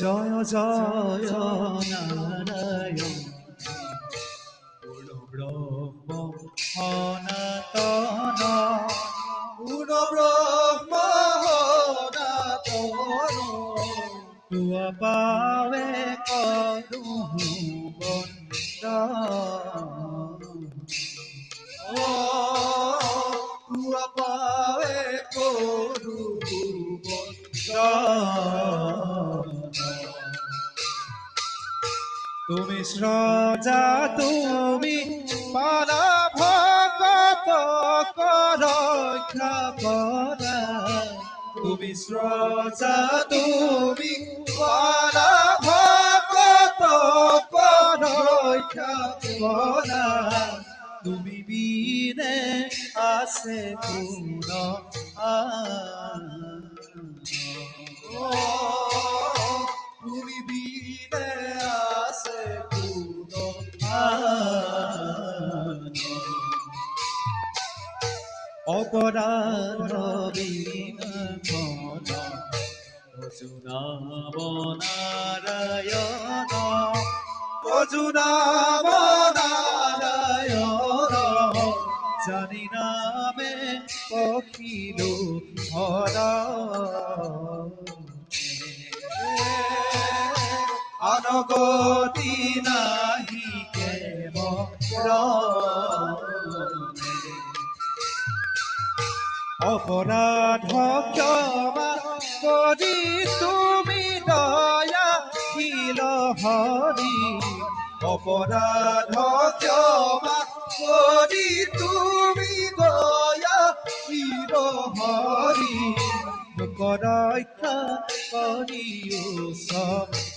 জয় জয় নারায়ণ ব্রহ্ম সনাতন ব্রহ্ম সনাতন তুয়া পাবে করু তুয়া পাবে করু তুমি স্রজা তুমি পালা ভগত রক্ষা করা তুমি স্রজা তুমি পালা ভগত রক্ষা করা তুমি বিনে আছে কোন তুমি বিনে আছে কোন অপরাধ বিনাশন অজুনাম নারায়ণ অজুনাম নারায়ণ জানি নামে পখিল হর অনগতি নাহি কেবল অপরাধ ক্ষমা করি তুমি দয়াশীল হরি অপরাধ ক্ষমা করি তুমি দয়াশীল হরি মুখ রক্ষা করিও শরণে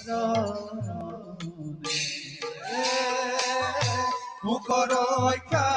মুখ রক্ষা